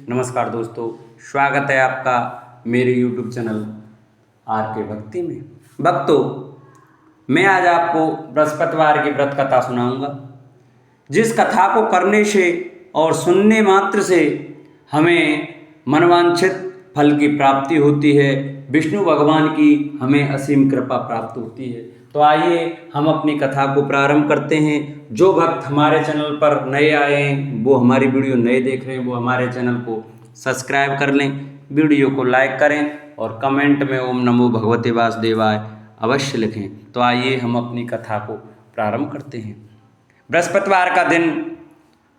नमस्कार दोस्तों, स्वागत है आपका मेरे YouTube चैनल आर के भक्ति में। भक्तों, मैं आज आपको बृहस्पतिवार की व्रत कथा सुनाऊंगा, जिस कथा को करने से और सुनने मात्र से हमें मनवांछित फल की प्राप्ति होती है, विष्णु भगवान की हमें असीम कृपा प्राप्त होती है। तो आइए हम अपनी कथा को प्रारंभ करते हैं। जो भक्त हमारे चैनल पर नए आए हैं, वो हमारी वीडियो नए देख रहे हैं, वो हमारे चैनल को सब्सक्राइब कर लें, वीडियो को लाइक करें और कमेंट में ओम नमो भगवते वासुदेवाय अवश्य लिखें। तो आइए हम अपनी कथा को प्रारंभ करते हैं। बृहस्पतिवार का दिन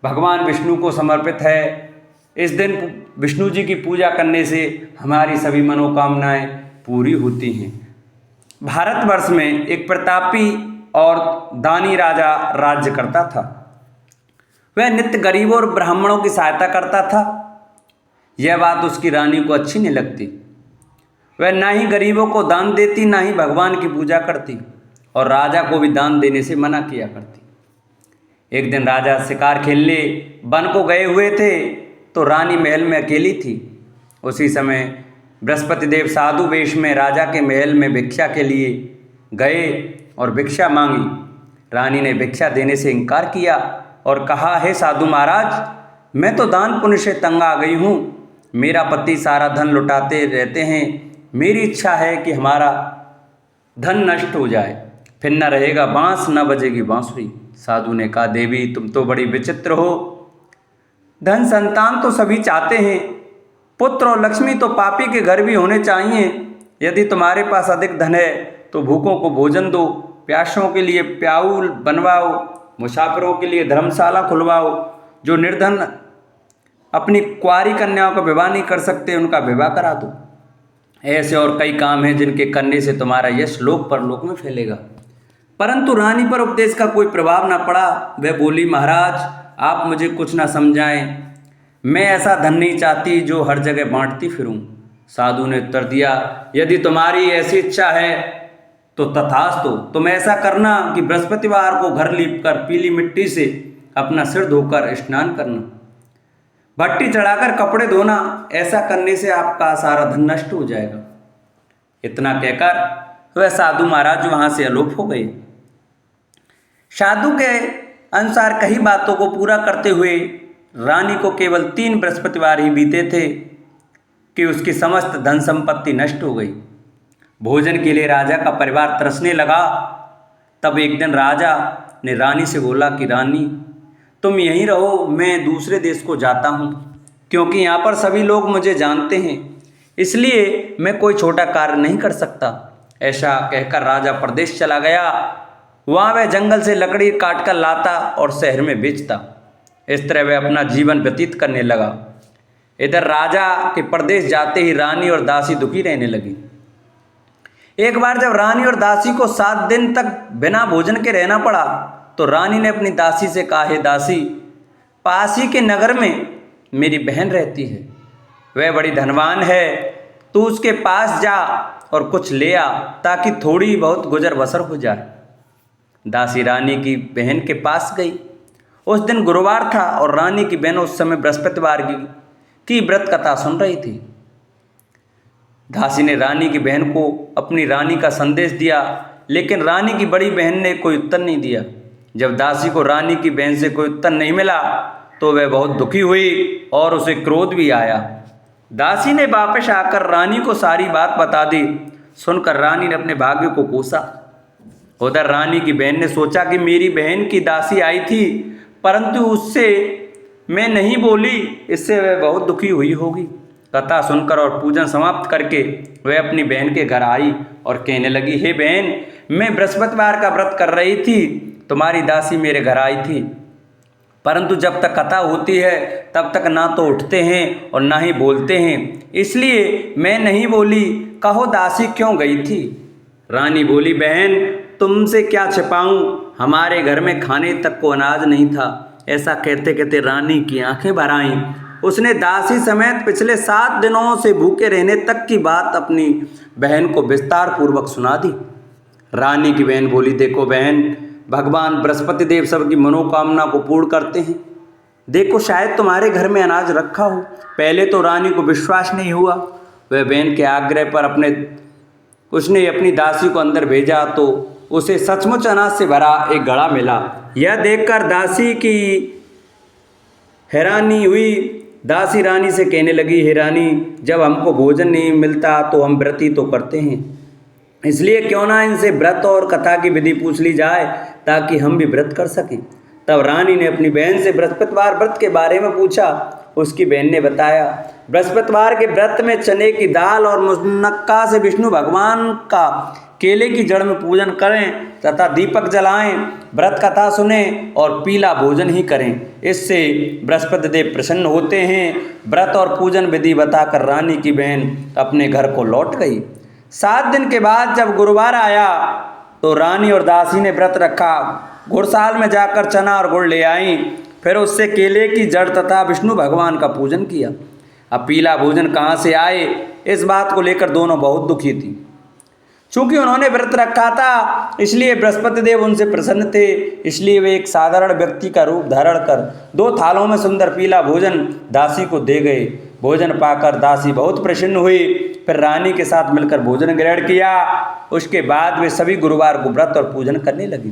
भगवान विष्णु को समर्पित है। इस दिन विष्णु जी की पूजा करने से हमारी सभी मनोकामनाएं पूरी होती हैं। भारतवर्ष में एक प्रतापी और दानी राजा राज्य करता था। वह नित्य गरीबों और ब्राह्मणों की सहायता करता था। यह बात उसकी रानी को अच्छी नहीं लगती। वह ना ही गरीबों को दान देती, ना ही भगवान की पूजा करती, और राजा को भी दान देने से मना किया करती। एक दिन राजा शिकार खेलने वन को गए हुए थे, तो रानी महल में अकेली थी। उसी समय बृहस्पति देव साधु वेश में राजा के महल में भिक्षा के लिए गए और भिक्षा मांगी। रानी ने भिक्षा देने से इनकार किया और कहा, हे साधु महाराज, मैं तो दान पुण्य से तंग आ गई हूँ। मेरा पति सारा धन लुटाते रहते हैं। मेरी इच्छा है कि हमारा धन नष्ट हो जाए, फिर न रहेगा बांस, न बजेगी बांसुरी। साधु ने कहा, देवी तुम तो बड़ी विचित्र हो। धन संतान तो सभी चाहते हैं, पुत्र और लक्ष्मी तो पापी के घर भी होने चाहिए। यदि तुम्हारे पास अधिक धन है तो भूखों को भोजन दो, प्यासों के लिए प्याऊल बनवाओ, मुसाफिरों के लिए धर्मशाला खुलवाओ। जो निर्धन अपनी कुंवारी कन्याओं का विवाह नहीं कर सकते, उनका विवाह करा दो। ऐसे और कई काम हैं जिनके करने से तुम्हारा यश लोक परलोक में फैलेगा। परंतु रानी पर उपदेश का कोई प्रभाव न पड़ा। वह बोली, महाराज आप मुझे कुछ न समझाएं। मैं ऐसा धन नहीं चाहती जो हर जगह बांटती फिरूं। साधु ने उत्तर दिया, यदि तुम्हारी ऐसी इच्छा है तो तथास्तु। तुम ऐसा करना कि बृहस्पतिवार को घर लीपकर पीली मिट्टी से अपना सिर धोकर स्नान करना, भट्टी चढ़ाकर कपड़े धोना। ऐसा करने से आपका सारा धन नष्ट हो जाएगा। इतना कहकर वह साधु महाराज वहां से अलोप हो गए। साधु के अनुसार कई बातों को पूरा करते हुए रानी को केवल 3 बृहस्पतिवार ही बीते थे कि उसकी समस्त धन संपत्ति नष्ट हो गई। भोजन के लिए राजा का परिवार तरसने लगा। तब एक दिन राजा ने रानी से बोला कि रानी तुम यहीं रहो, मैं दूसरे देश को जाता हूँ, क्योंकि यहाँ पर सभी लोग मुझे जानते हैं, इसलिए मैं कोई छोटा कार्य नहीं कर सकता। ऐसा कहकर राजा प्रदेश चला गया। वहाँ वह जंगल से लकड़ी काट कर लाता और शहर में बेचता। इस तरह वह अपना जीवन व्यतीत करने लगा। इधर राजा के प्रदेश जाते ही रानी और दासी दुखी रहने लगी। एक बार जब रानी और दासी को 7 दिन तक बिना भोजन के रहना पड़ा, तो रानी ने अपनी दासी से कहा, हे दासी, पास ही के नगर में मेरी बहन रहती है, वह बड़ी धनवान है, तू उसके पास जा और कुछ ले आ, ताकि थोड़ी बहुत गुजर बसर हो जाए। दासी रानी की बहन के पास गई। उस दिन गुरुवार था और रानी की बहन उस समय बृहस्पतिवार की व्रत कथा सुन रही थी। दासी ने रानी की बहन को अपनी रानी का संदेश दिया, लेकिन रानी की बड़ी बहन ने कोई उत्तर नहीं दिया। जब दासी को रानी की बहन से कोई उत्तर नहीं मिला तो वह बहुत दुखी हुई और उसे क्रोध भी आया। दासी ने वापस आकर रानी को सारी बात बता दी। सुनकर रानी ने अपने भाग्य को कोसा। उधर रानी की बहन ने सोचा कि मेरी बहन की दासी आई थी, परंतु उससे मैं नहीं बोली, इससे वह बहुत दुखी हुई होगी। कथा सुनकर और पूजन समाप्त करके वह अपनी बहन के घर आई और कहने लगी, हे बहन, मैं बृहस्पतिवार का व्रत कर रही थी, तुम्हारी दासी मेरे घर आई थी, परंतु जब तक कथा होती है तब तक ना तो उठते हैं और ना ही बोलते हैं, इसलिए मैं नहीं बोली। कहो दासी क्यों गई थी? रानी बोली, बहन तुमसे क्या छिपाऊं, हमारे घर में खाने तक को अनाज नहीं था। ऐसा कहते कहते रानी की आंखें भर आईं। उसने दासी समेत पिछले 7 दिनों से भूखे रहने तक की बात अपनी बहन को विस्तार पूर्वक सुना दी। रानी की बहन बोली, देखो बहन, भगवान बृहस्पति देव सबकी मनोकामना को पूर्ण करते हैं। देखो शायद तुम्हारे घर में अनाज रखा हो। पहले तो रानी को विश्वास नहीं हुआ। वह बहन के आग्रह पर उसने अपनी दासी को अंदर भेजा तो उसे सचमुच अनाज से भरा एक घड़ा मिला। यह देखकर दासी की हैरानी हुई। दासी रानी से कहने लगी, हे रानी, जब हमको भोजन नहीं मिलता तो हम व्रत ही तो करते हैं, इसलिए क्यों ना इनसे व्रत और कथा की विधि पूछ ली जाए ताकि हम भी व्रत कर सकें। तब रानी ने अपनी बहन से बृहस्पतिवार व्रत के बारे में पूछा। उसकी बहन ने बताया, बृहस्पतिवार के व्रत में चने की दाल और मुनक्का से विष्णु भगवान का केले की जड़ में पूजन करें तथा दीपक जलाएं, व्रत कथा सुने और पीला भोजन ही करें। इससे बृहस्पति देव प्रसन्न होते हैं। व्रत और पूजन विधि बताकर रानी की बहन अपने घर को लौट गई। 7 दिन के बाद जब गुरुवार आया तो रानी और दासी ने व्रत रखा। गुड़साल में जाकर चना और गुड़ ले आई, फिर उससे केले की जड़ तथा विष्णु भगवान का पूजन किया। अब पीला भोजन कहाँ से आए, इस बात को लेकर दोनों बहुत दुखी थी। चूंकि उन्होंने व्रत रखा था इसलिए बृहस्पति देव उनसे प्रसन्न थे, इसलिए वे एक साधारण व्यक्ति का रूप धारण कर 2 थालों में सुंदर पीला भोजन दासी को दे गए। भोजन पाकर दासी बहुत प्रसन्न हुई। फिर रानी के साथ मिलकर भोजन ग्रहण किया। उसके बाद वे सभी गुरुवार को व्रत और पूजन करने लगी।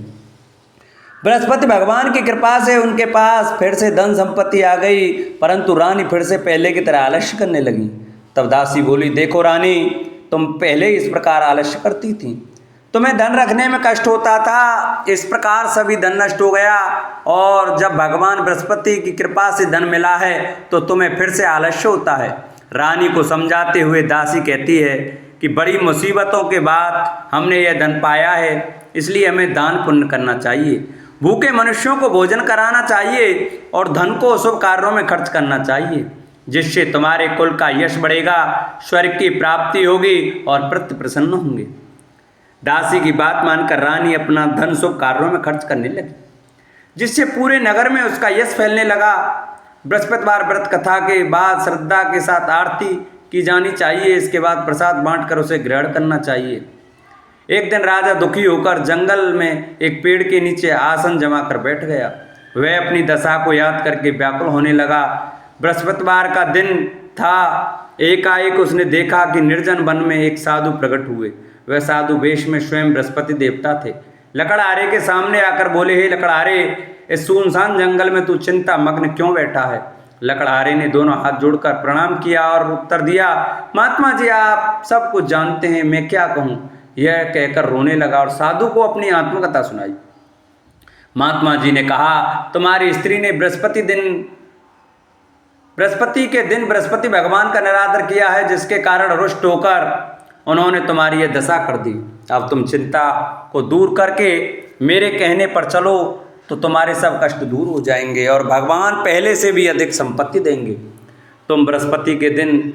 बृहस्पति भगवान की कृपा से उनके पास फिर से धन संपत्ति आ गई, परंतु रानी फिर से पहले की तरह आलस्य करने लगी। तब दासी बोली, देखो रानी, तुम पहले इस प्रकार आलस्य करती थी, तुम्हें धन रखने में कष्ट होता था, इस प्रकार सभी धन नष्ट हो गया और जब भगवान बृहस्पति की कृपा से धन मिला है तो तुम्हें फिर से आलस्य होता है। रानी को समझाते हुए दासी कहती है कि बड़ी मुसीबतों के बाद हमने यह धन पाया है, इसलिए हमें दान पुण्य करना चाहिए, भूखे मनुष्यों को भोजन कराना चाहिए और धन को शुभ कार्यों में खर्च करना चाहिए, जिससे तुम्हारे कुल का यश बढ़ेगा, स्वर्ग की प्राप्ति होगी और पितृ प्रसन्न होंगे। दासी की बात मानकर रानी अपना धन शुभ कार्यों में खर्च करने लगी, जिससे पूरे नगर में उसका यश फैलने लगा। बृहस्पतिवार व्रत कथा के बाद श्रद्धा के साथ आरती की जानी चाहिए, इसके बाद प्रसाद बांटकर उसे ग्रहण करना चाहिए। एक दिन राजा दुखी होकर जंगल में एक पेड़ के नीचे आसन जमा कर बैठ गया। वह अपनी दशा को याद करके व्याकुल होने लगा। बृहस्पतिवार का दिन था। एकाएक उसने देखा कि निर्जन वन में एक साधु प्रकट हुए। वह साधु वेश में स्वयं बृहस्पति देवता थे। लकड़हारे के सामने आकर बोले, हे लकड़हारे, इस सुनसान जंगल में तू चिंता मग्न क्यों बैठा है? लकड़हारे ने दोनों हाथ जोड़कर प्रणाम किया और उत्तर दिया, महात्मा जी, आप सब कुछ जानते हैं, मैं क्या कहूँ? यह कहकर रोने लगा और साधु को अपनी आत्मकथा सुनाई। महात्मा जी ने कहा, तुम्हारी स्त्री ने बृहस्पति के दिन बृहस्पति भगवान का निरादर किया है, जिसके कारण रुष्ट होकर उन्होंने तुम्हारी यह दशा कर दी। अब तुम चिंता को दूर करके मेरे कहने पर चलो तो तुम्हारे सब कष्ट दूर हो जाएंगे और भगवान पहले से भी अधिक संपत्ति देंगे। तुम बृहस्पति के दिन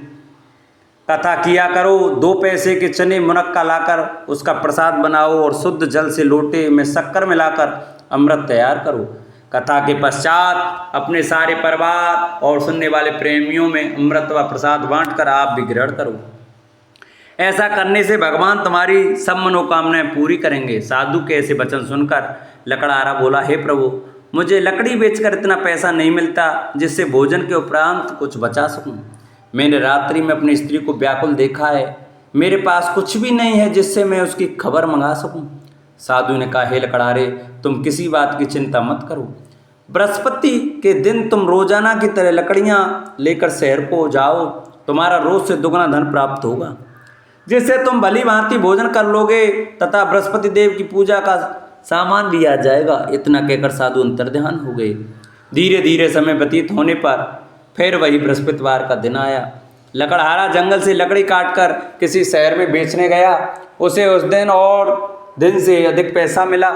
कथा किया करो, 2 पैसे के चने मुनक्का लाकर उसका प्रसाद बनाओ और शुद्ध जल से लोटे में शक्कर मिलाकर अमृत तैयार करो। कथा के पश्चात अपने सारे परिवार और सुनने वाले प्रेमियों में अमृत व प्रसाद बांटकर आप भी ग्रहण करो। ऐसा करने से भगवान तुम्हारी सब मनोकामनाएं पूरी करेंगे। साधु के ऐसे वचन सुनकर लकड़हारा बोला, हे प्रभु, मुझे लकड़ी बेचकर इतना पैसा नहीं मिलता जिससे भोजन के उपरांत कुछ बचा सकूं। मैंने रात्रि में अपनी स्त्री को व्याकुल देखा है, मेरे पास कुछ भी नहीं है जिससे मैं उसकी खबर मंगा सकूं। साधु ने कहा, हे लकड़हारे, तुम किसी बात की चिंता मत करो। बृहस्पति के दिन तुम रोजाना की तरह लकड़ियां लेकर शहर को जाओ, तुम्हारा रोज से दुगना धन प्राप्त होगा, जिससे तुम भली भांति भोजन कर लोगे तथा बृहस्पति देव की पूजा का सामान भी आ जाएगा। इतना कहकर साधु अंतर्ध्यान हो गए। धीरे धीरे समय व्यतीत होने पर फिर वही बृहस्पतिवार का दिन आया। लकड़हारा जंगल से लकड़ी काटकर किसी शहर में बेचने गया। उसे उस दिन और दिन से अधिक पैसा मिला।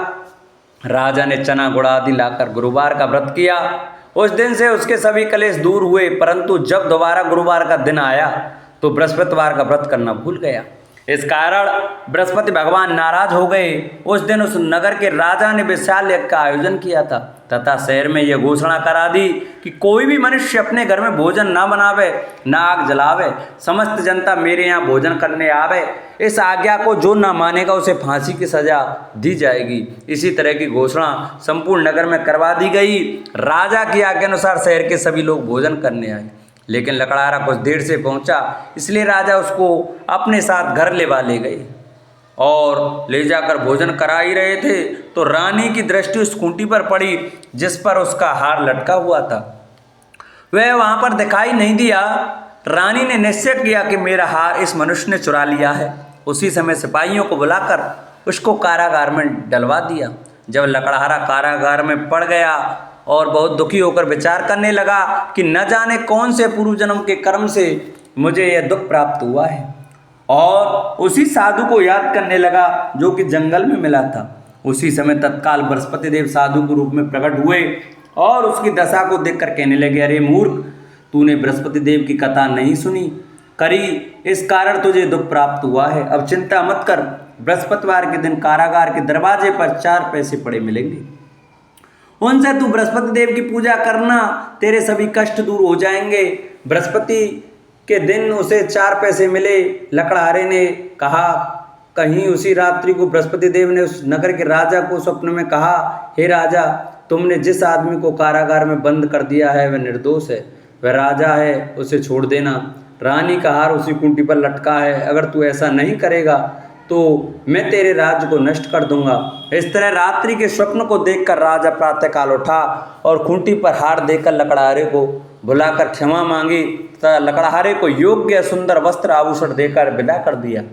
राजा ने चना गुड़ आदि लाकर गुरुवार का व्रत किया। उस दिन से उसके सभी कलेश दूर हुए, परंतु जब दोबारा गुरुवार का दिन आया तो बृहस्पतिवार का व्रत करना भूल गया। इस कारण बृहस्पति भगवान नाराज हो गए। उस दिन उस नगर के राजा ने विशाल यज्ञ का आयोजन किया था तथा शहर में यह घोषणा करा दी कि कोई भी मनुष्य अपने घर में भोजन न बनावे, न आग जलावे, समस्त जनता मेरे यहाँ भोजन करने आवे। इस आज्ञा को जो न मानेगा उसे फांसी की सजा दी जाएगी। इसी तरह की घोषणा संपूर्ण नगर में करवा दी गई। राजा की आज्ञा अनुसार शहर के सभी लोग भोजन करने आए, लेकिन लकड़हारा कुछ देर से पहुंचा, इसलिए राजा उसको अपने साथ घर ले गए और ले जाकर भोजन करा ही रहे थे तो रानी की दृष्टि उस खूंटी पर पड़ी जिस पर उसका हार लटका हुआ था। वह वहां पर दिखाई नहीं दिया। रानी ने निश्चय किया कि मेरा हार इस मनुष्य ने चुरा लिया है। उसी समय सिपाहियों को बुलाकर उसको कारागार में डलवा दिया। जब लकड़हारा कारागार में पड़ गया और बहुत दुखी होकर विचार करने लगा कि न जाने कौन से पूर्व जन्म के कर्म से मुझे यह दुख प्राप्त हुआ है, और उसी साधु को याद करने लगा जो कि जंगल में मिला था। उसी समय तत्काल बृहस्पति देव साधु के रूप में प्रकट हुए और उसकी दशा को देखकर कहने लगे, अरे मूर्ख, तूने बृहस्पति देव की कथा नहीं सुनी करी, इस कारण तुझे दुख प्राप्त हुआ है। अब चिंता मत कर, बृहस्पतिवार के दिन कारागार के दरवाजे पर 4 पैसे पड़े मिलेंगे, उनसे तू बृहस्पति देव की पूजा करना, तेरे सभी कष्ट दूर हो जाएंगे। बृहस्पति के दिन उसे 4 पैसे मिले। लकड़हारे ने कहा, कहीं उसी रात्रि को बृहस्पति देव ने उस नगर के राजा को स्वप्न में कहा, हे राजा, तुमने जिस आदमी को कारागार में बंद कर दिया है वह निर्दोष है, वह राजा है, उसे छोड़ देना। रानी का हार उसी कुंटी पर लटका है, अगर तू ऐसा नहीं करेगा तो मैं तेरे राज्य को नष्ट कर दूंगा। इस तरह रात्रि के स्वप्न को देखकर राजा प्रातःकाल उठा और खूंटी पर हार देकर लकड़हारे को बुलाकर क्षमा मांगी तथा लकड़हारे को योग्य सुंदर वस्त्र आभूषण देकर विदा कर दिया।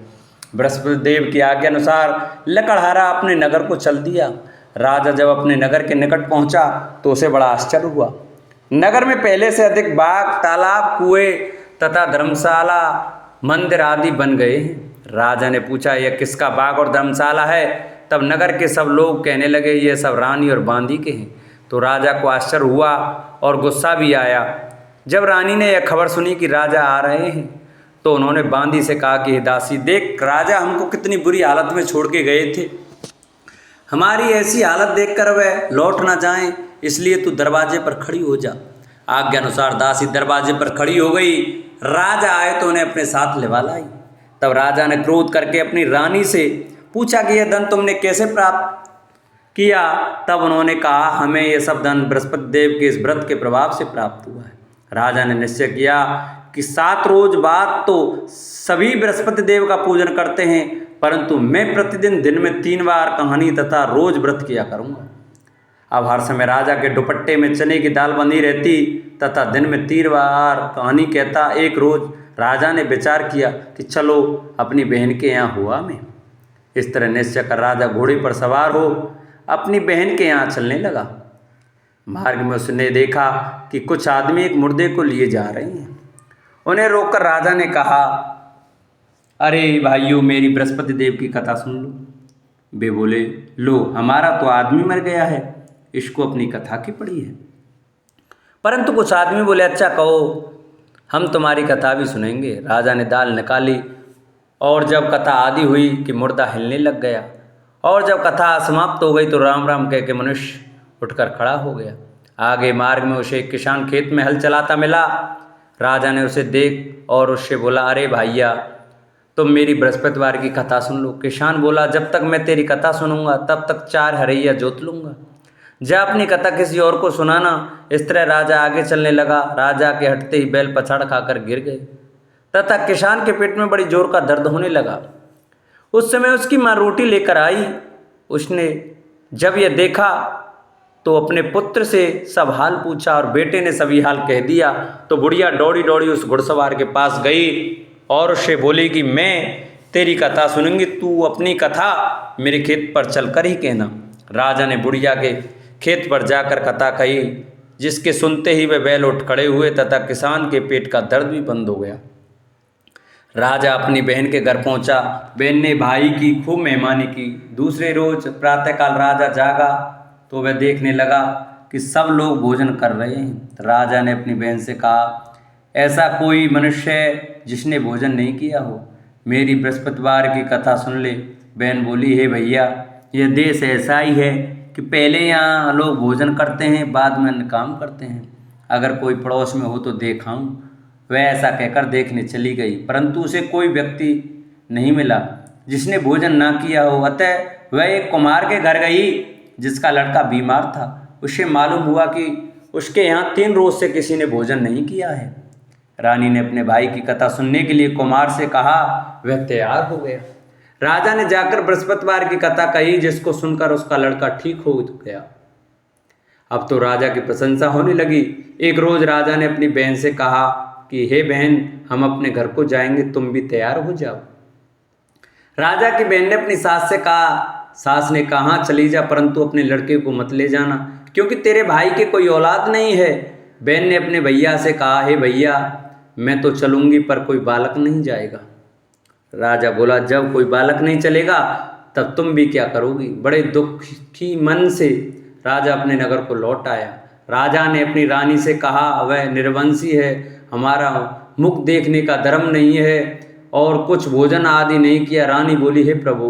बृहस्पति देव की आज्ञा अनुसार लकड़हारा अपने नगर को चल दिया। राजा जब अपने नगर के निकट पहुंचा तो उसे बड़ा आश्चर्य हुआ। नगर में पहले से अधिक बाग, तालाब, कुएं तथा धर्मशाला, मंदिर आदि बन गए हैं। राजा ने पूछा, यह किसका बाग और धर्मशाला है? तब नगर के सब लोग कहने लगे, ये सब रानी और बांदी के हैं। तो राजा को आश्चर्य हुआ और गुस्सा भी आया। जब रानी ने यह खबर सुनी कि राजा आ रहे हैं तो उन्होंने बांदी से कहा कि दासी, देख, राजा हमको कितनी बुरी हालत में छोड़ के गए थे, हमारी ऐसी हालत देखकर वह लौट ना जाएं, इसलिए तू दरवाजे पर खड़ी हो जा। आज्ञा अनुसार दासी दरवाजे पर खड़ी हो गई। राजा आए तो उन्हें अपने साथ लिवा लाई। तब राजा ने क्रोध करके अपनी रानी से पूछा कि यह धन तुमने कैसे प्राप्त किया? तब उन्होंने कहा, हमें यह सब धन बृहस्पति देव के इस व्रत के प्रभाव से प्राप्त हुआ है। राजा ने निश्चय किया कि 7 रोज बाद तो सभी बृहस्पति देव का पूजन करते हैं, परंतु मैं प्रतिदिन दिन में 3 बार कहानी तथा रोज व्रत किया करूँगा। अब हर समय राजा के दुपट्टे में चने की दाल बंधी रहती तथा दिन में 3 बार कहानी कहता। एक रोज राजा ने विचार किया कि चलो अपनी बहन के यहाँ हुआ मैं। इस तरह निश्चय कर राजा घोड़े पर सवार हो अपनी बहन के यहाँ चलने लगा। मार्ग में उसने देखा कि कुछ आदमी एक मुर्दे को लिए जा रहे हैं। उन्हें रोककर राजा ने कहा, अरे भाइयों, मेरी बृहस्पति देव की कथा सुन लो। वे बोले, लो, हमारा तो आदमी मर गया है, इसको अपनी कथा की पड़ी है। परंतु कुछ आदमी बोले, अच्छा कहो, हम तुम्हारी कथा भी सुनेंगे। राजा ने दाल निकाली और जब कथा आदि हुई कि मुर्दा हिलने लग गया, और जब कथा समाप्त हो गई तो राम राम कह के मनुष्य उठकर खड़ा हो गया। आगे मार्ग में उसे एक किसान खेत में हल चलाता मिला। राजा ने उसे देख और उससे बोला, अरे भैया, तुम मेरी बृहस्पतिवार की कथा सुन लो। किसान बोला, जब तक मैं तेरी कथा सुनूंगा तब तक 4 हरैया जोत लूँगा, जा अपनी कथा किसी और को सुनाना। इस तरह राजा आगे चलने लगा। राजा के हटते ही बैल पछाड़ खाकर गिर गए तथा किसान के पेट में बड़ी जोर का दर्द होने लगा। उस समय उसकी माँ रोटी लेकर आई। उसने जब यह देखा तो अपने पुत्र से सब हाल पूछा और बेटे ने सभी हाल कह दिया। तो बुढ़िया दौड़ी दौड़ी उस घुड़सवार के पास गई और उससे बोली कि मैं तेरी कथा सुनूंगी, तू अपनी कथा मेरे खेत पर चलकर ही कहना। राजा ने बुढ़िया के खेत पर जाकर कथा कही, जिसके सुनते ही वे बैल उठ खड़े हुए तथा किसान के पेट का दर्द भी बंद हो गया। राजा अपनी बहन के घर पहुंचा। बहन ने भाई की खूब मेहमानी की। दूसरे रोज प्रातःकाल राजा जागा तो वह देखने लगा कि सब लोग भोजन कर रहे हैं। राजा ने अपनी बहन से कहा, ऐसा कोई मनुष्य है जिसने भोजन नहीं किया हो? मेरी बृहस्पतिवार की कथा सुन ले। बहन बोली, हे भैया, यह देश ऐसा ही है कि पहले यहाँ लोग भोजन करते हैं, बाद में अन्य काम करते हैं। अगर कोई पड़ोस में हो तो देखाऊं। वह ऐसा कहकर देखने चली गई, परंतु उसे कोई व्यक्ति नहीं मिला जिसने भोजन ना किया हो। अतः वह एक कुम्हार के घर गई जिसका लड़का बीमार था। उसे मालूम हुआ कि उसके यहाँ 3 रोज से किसी ने भोजन नहीं किया है। रानी ने अपने भाई की कथा सुनने के लिए कुम्हार से कहा। वह तैयार हो गया। राजा ने जाकर बृहस्पतिवार की कथा कही, जिसको सुनकर उसका लड़का ठीक हो गया। अब तो राजा की प्रशंसा होने लगी। एक रोज राजा ने अपनी बहन से कहा कि हे बहन, हम अपने घर को जाएंगे, तुम भी तैयार हो जाओ। राजा की बहन ने अपनी सास से कहा। सास ने कहा, चली जा, परंतु अपने लड़के को मत ले जाना, क्योंकि तेरे भाई के कोई औलाद नहीं है। बहन ने अपने भैया से कहा, हे भैया, मैं तो चलूंगी, पर कोई बालक नहीं जाएगा। राजा बोला, जब कोई बालक नहीं चलेगा तब तुम भी क्या करोगी। बड़े दुखी मन से राजा अपने नगर को लौट आया। राजा ने अपनी रानी से कहा, वह निर्वंशी है, हमारा मुख देखने का धर्म नहीं है और कुछ भोजन आदि नहीं किया। रानी बोली, हे प्रभु,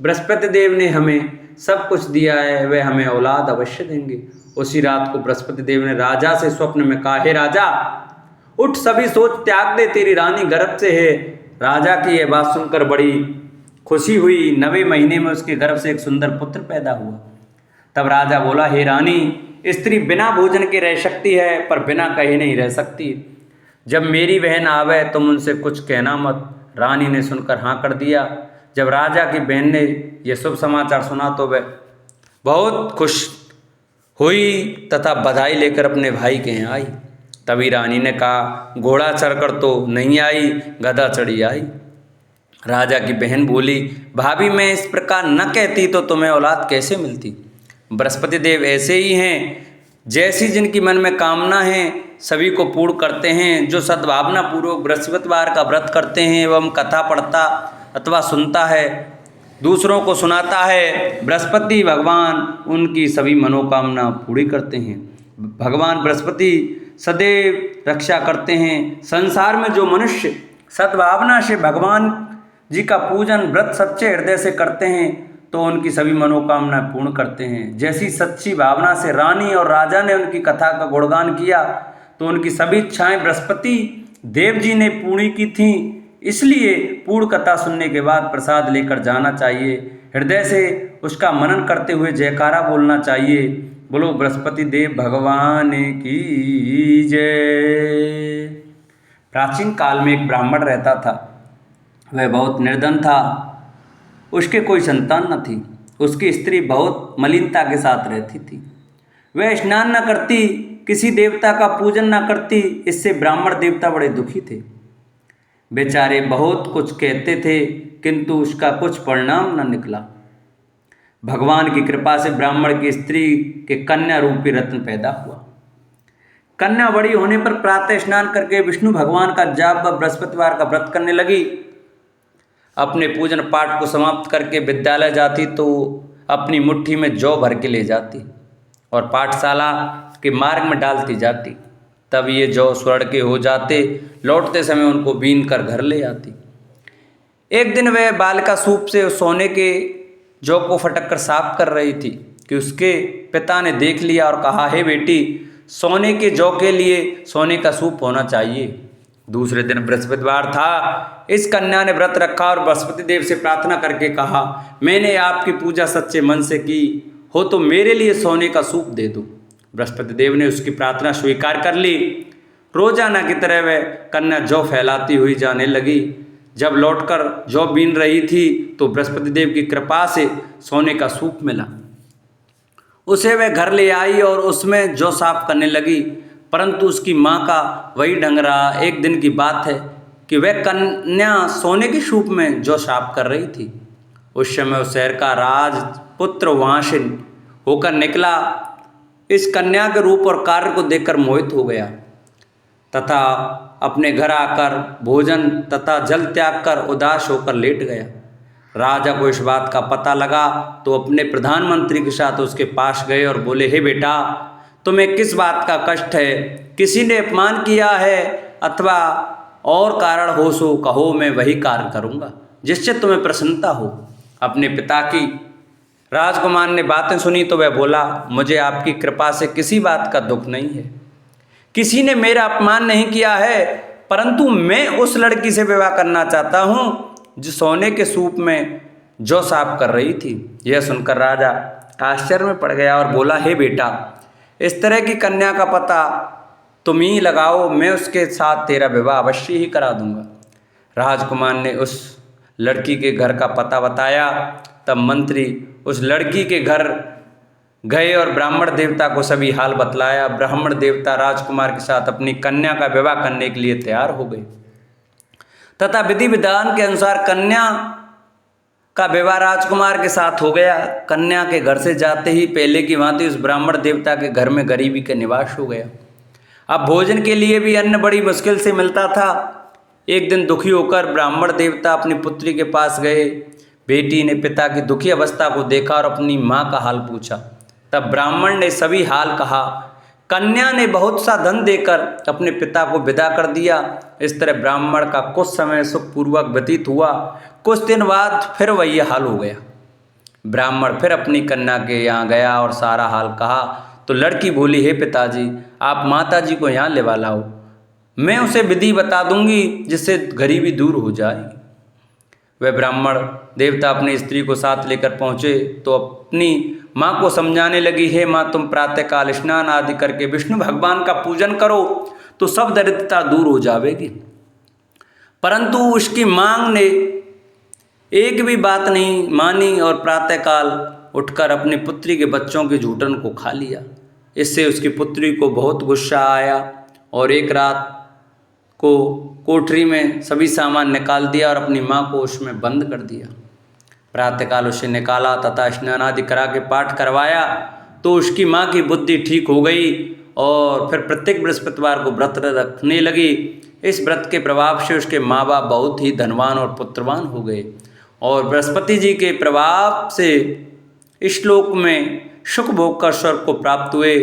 बृहस्पति देव ने हमें सब कुछ दिया है, वह हमें औलाद अवश्य देंगे। उसी रात को बृहस्पति देव ने राजा से स्वप्न में कहा, हे राजा, उठ, सभी सोच त्याग दे, तेरी रानी गर्भ से है। राजा की यह बात सुनकर बड़ी खुशी हुई। 9वें महीने में उसके गर्भ से एक सुंदर पुत्र पैदा हुआ। तब राजा बोला, हे रानी, स्त्री बिना भोजन के रह सकती है, पर बिना कहे नहीं रह सकती। जब मेरी बहन आवे तुम उनसे कुछ कहना मत। रानी ने सुनकर हाँ कर दिया। जब राजा की बहन ने यह शुभ समाचार सुना तो वह बहुत खुश हुई तथा बधाई लेकर अपने भाई के यहाँ आई। तभी रानी ने कहा, घोड़ा चढ़कर तो नहीं आई, गधा चढ़ी आई। राजा की बहन बोली, भाभी, मैं इस प्रकार न कहती तो तुम्हें औलाद कैसे मिलती। बृहस्पति देव ऐसे ही हैं, जैसी जिनकी मन में कामना है सभी को पूर्ण करते हैं। जो सद्भावना पूर्वक बृहस्पतिवार का व्रत करते हैं एवं कथा पढ़ता अथवा सुनता है, दूसरों को सुनाता है, बृहस्पति भगवान उनकी सभी मनोकामना पूरी करते हैं। भगवान बृहस्पति सदैव रक्षा करते हैं। संसार में जो मनुष्य सद्भावना से भगवान जी का पूजन व्रत सच्चे हृदय से करते हैं तो उनकी सभी मनोकामना पूर्ण करते हैं। जैसी सच्ची भावना से रानी और राजा ने उनकी कथा का गुणगान किया तो उनकी सभी इच्छाएं बृहस्पति देव जी ने पूरी की थीं। इसलिए पूर्ण कथा सुनने के बाद प्रसाद लेकर जाना चाहिए। हृदय से उसका मनन करते हुए जयकारा बोलना चाहिए। बोलो बृहस्पति देव भगवान की जय। प्राचीन काल में एक ब्राह्मण रहता था। वह बहुत निर्धन था। उसके कोई संतान न थी। उसकी स्त्री बहुत मलिनता के साथ रहती थी। वह स्नान न करती, किसी देवता का पूजन न करती। इससे ब्राह्मण देवता बड़े दुखी थे। बेचारे बहुत कुछ कहते थे, किंतु उसका कुछ परिणाम न निकला। भगवान की कृपा से ब्राह्मण की स्त्री के कन्या रूपी रत्न पैदा हुआ। कन्या बड़ी होने पर प्रातः स्नान करके विष्णु भगवान का जाप व बृहस्पतिवार का व्रत करने लगी। अपने पूजन पाठ को समाप्त करके विद्यालय जाती तो अपनी मुट्ठी में जौ भर के ले जाती और पाठशाला के मार्ग में डालती जाती। तब ये जौ स्वर्ण के हो जाते। लौटते समय उनको बीन कर घर ले आती। एक दिन वह बालिका सूप से सोने के जौ को फटक कर साफ कर रही थी कि उसके पिता ने देख लिया और कहा, हे बेटी, सोने के जौ के लिए सोने का सूप होना चाहिए। दूसरे दिन बृहस्पतिवार था। इस कन्या ने व्रत रखा और बृहस्पति देव से प्रार्थना करके कहा, मैंने आपकी पूजा सच्चे मन से की हो तो मेरे लिए सोने का सूप दे दो। बृहस्पति देव ने उसकी प्रार्थना स्वीकार कर ली। रोजाना की तरह वह कन्या जौ फैलाती हुई जाने लगी। जब लौटकर जौ बीन रही थी तो बृहस्पति देव की कृपा से सोने का सूप मिला। उसे वह घर ले आई और उसमें जौ साफ करने लगी, परंतु उसकी माँ का वही ढंग रहा। एक दिन की बात है कि वह कन्या सोने के सूप में जौ साफ कर रही थी। उस समय उस शहर का राजपुत्र वहाँ से होकर निकला। इस कन्या के रूप और कार्य को देखकर मोहित हो गया तथा अपने घर आकर भोजन तथा जल त्याग कर उदास होकर लेट गया। राजा को इस बात का पता लगा तो अपने प्रधानमंत्री के साथ उसके पास गए और बोले, हे बेटा, तुम्हें किस बात का कष्ट है? किसी ने अपमान किया है अथवा और कारण हो सो कहो, मैं वही कार्य करूँगा जिससे तुम्हें प्रसन्नता हो। अपने पिता की राजकुमार ने बातें सुनी तो वह बोला, मुझे आपकी कृपा से किसी बात का दुख नहीं है, किसी ने मेरा अपमान नहीं किया है, परंतु मैं उस लड़की से विवाह करना चाहता हूँ जो सोने के सूप में जौ साफ कर रही थी। यह सुनकर राजा आश्चर्य में पड़ गया और बोला, हे बेटा, इस तरह की कन्या का पता तुम ही लगाओ, मैं उसके साथ तेरा विवाह अवश्य ही करा दूंगा। राजकुमार ने उस लड़की के घर का पता बताया। तब मंत्री उस लड़की के घर गए और ब्राह्मण देवता को सभी हाल बतलाया। ब्राह्मण देवता राजकुमार के साथ अपनी कन्या का विवाह करने के लिए तैयार हो गए तथा विधि विधान के अनुसार कन्या का विवाह राजकुमार के साथ हो गया। कन्या के घर से जाते ही पहले की भांति उस ब्राह्मण देवता के घर में गरीबी का निवास हो गया। अब भोजन के लिए भी अन्न बड़ी मुश्किल से मिलता था। एक दिन दुखी होकर ब्राह्मण देवता अपनी पुत्री के पास गए। बेटी ने पिता की दुखी अवस्था को देखा और अपनी माँ का हाल पूछा। तब ब्राह्मण ने सभी हाल कहा। कन्या ने बहुत सा धन देकर अपने पिता को विदा कर दिया। इस तरह ब्राह्मण का कुछ समय सुखपूर्वक व्यतीत हुआ। कुछ दिन बाद फिर वही हाल हो गया। ब्राह्मण फिर अपनी कन्या के यहाँ गया और सारा हाल कहा तो लड़की बोली, हे पिताजी, आप माताजी को यहाँ लेवा लाओ, मैं उसे विधि बता दूंगी जिससे गरीबी दूर हो जाए। वह ब्राह्मण देवता अपनी स्त्री को साथ लेकर पहुँचे तो अपनी माँ को समझाने लगी, हे माँ, तुम प्रातःकाल स्नान आदि करके विष्णु भगवान का पूजन करो तो सब दरिद्रता दूर हो जाएगी। परंतु उसकी मांग ने एक भी बात नहीं मानी और प्रातःकाल उठकर अपनी पुत्री के बच्चों के झूठन को खा लिया। इससे उसकी पुत्री को बहुत गुस्सा आया और एक रात को कोठरी में सभी सामान निकाल दिया और अपनी माँ को उसमें बंद कर दिया। प्रातःकाल उसे निकाला तथा स्नान आदि करा के पाठ करवाया तो उसकी माँ की बुद्धि ठीक हो गई और फिर प्रत्येक बृहस्पतिवार को व्रत रखने लगी। इस व्रत के प्रभाव से उसके माँ बाप बहुत ही धनवान और पुत्रवान हो गए और बृहस्पति जी के प्रभाव से इस श्लोक में सुख भोग कर स्वर्ग को प्राप्त हुए।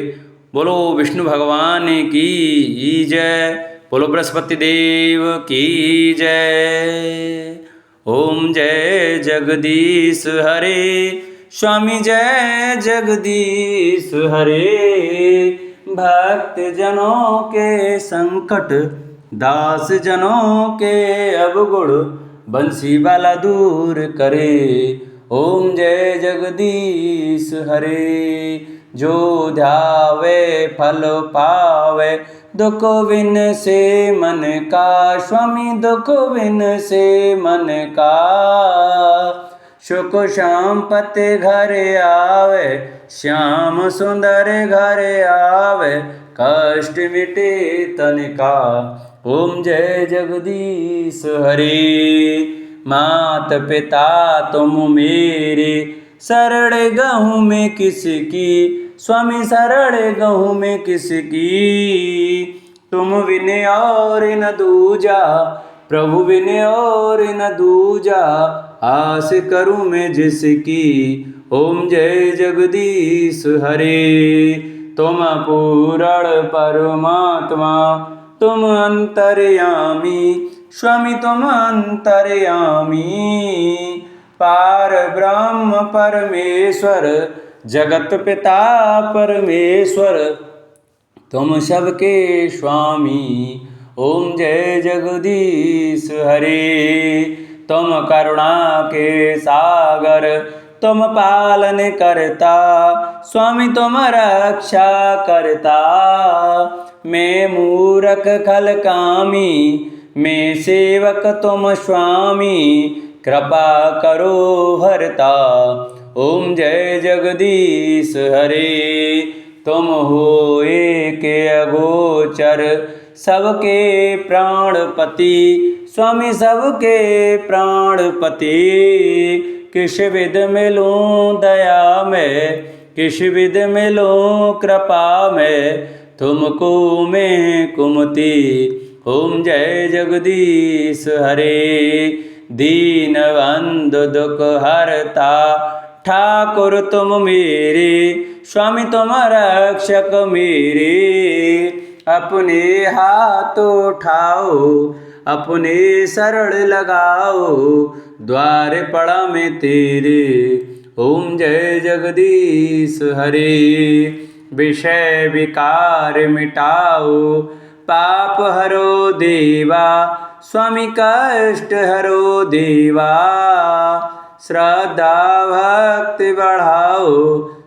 बोलो विष्णु भगवान की जय, बोलो बृहस्पति देव की जय। ओम जय जगदीश हरे, स्वामी जय जगदीश हरे। भक्त जनों के संकट, दास जनों के अवगुण, बंसी वाला दूर करे। ओम जय जगदीश हरे। जो ध्यावे फल पावे, दुख विन से मन का, स्वामी दुख विन से मन का। सुख संपत्ति घर आवे, श्याम सुंदर घर आवे, कष्ट मिटे तन का। ओम जय जगदीश हरे। मात पिता तुम मेरे, शरण गहूँ में किसकी, स्वामी शरण गहूँ में किसकी। तुम विन और न दूजा, प्रभु विन और न दूजा, आस करूँ मैं जिसकी। ओम जय जगदीश हरे। तुम पूर्ण परमात्मा, तुम अंतर्यामी, स्वामी तुम अंतर्यामी। पार ब्रह्म परमेश्वर, जगत पिता परमेश्वर, तुम सबके स्वामी। ओम जय जगदीश हरे। तुम करुणा के सागर, तुम पालन करता, स्वामी तुम रक्षा करता। मैं मूरख खल कामी, मैं सेवक तुम स्वामी, कृपा करो हरता। ओम जय जगदीश हरे। तुम हो एक अगोचर, सबके प्राणपति, स्वामी सबके प्राणपति। किस विध मिलूं दया में, किस विध मिलूं कृपा में, तुमको मैं कुमति। ओम जय जगदीश हरे। दीन बंधु दुख हरता, ठाकुर तुम मेरे, स्वामी तुम रक्षक मेरे। अपने हाथ उठाओ, अपने शरण लगाओ, द्वार पड़ा में तेरे। ओम जय जगदीश हरे। विषय विकार मिटाओ, पाप हरो देवा, स्वामी कष्ट हरो देवा। श्रद्धा भक्ति बढ़ाओ,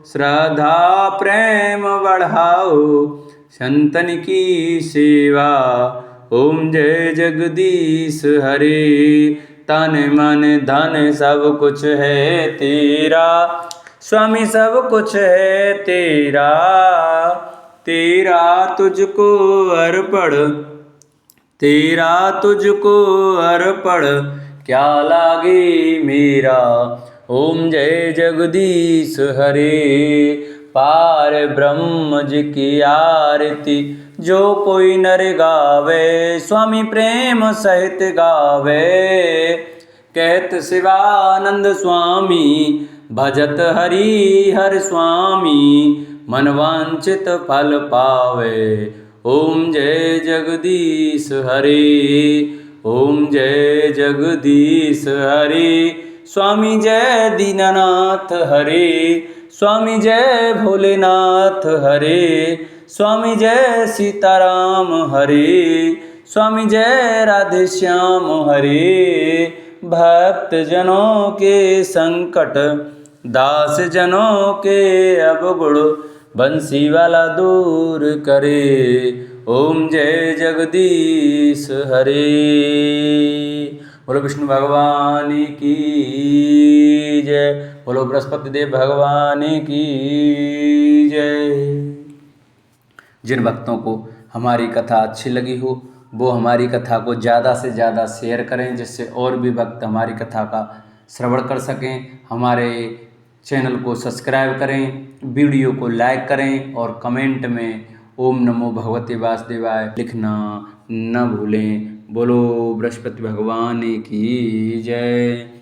श्रद्धा प्रेम बढ़ाओ, संतन की सेवा। ओम जय जगदीश हरे। तन मन धन सब कुछ है तेरा, स्वामी सब कुछ है तेरा। तेरा तुझको अर्पण, तेरा तुझको अर्पण, क्या लागे मेरा। ओम जय जगदीश हरे। पार ब्रह्म जी की आरती जो कोई नर गावे, स्वामी प्रेम सहित गावे। कहत शिवानंद स्वामी, भजत हरि हर स्वामी, मनवांचित फल पावे। ओम जय जगदीश हरे। ओम जय जगदीश हरे। स्वामी जय दीनानाथ हरे। स्वामी जय भोलेनाथ हरे। स्वामी जय सीताराम हरे। स्वामी जय राधे श्याम हरे। भक्त जनों के संकट, दास जनों के अवगुण, बंसी वाला दूर करे। ओम जय जगदीश हरे। बोलो विष्णु भगवान की जय। बोलो बृहस्पति देव भगवान की जय। जिन भक्तों को हमारी कथा अच्छी लगी हो वो हमारी कथा को ज़्यादा से ज़्यादा शेयर करें, जिससे और भी भक्त हमारी कथा का श्रवण कर सकें। हमारे चैनल को सब्सक्राइब करें, वीडियो को लाइक करें और कमेंट में ओम नमो भगवते वासुदेवाय लिखना न भूलें। बोलो बृहस्पति भगवान की जय।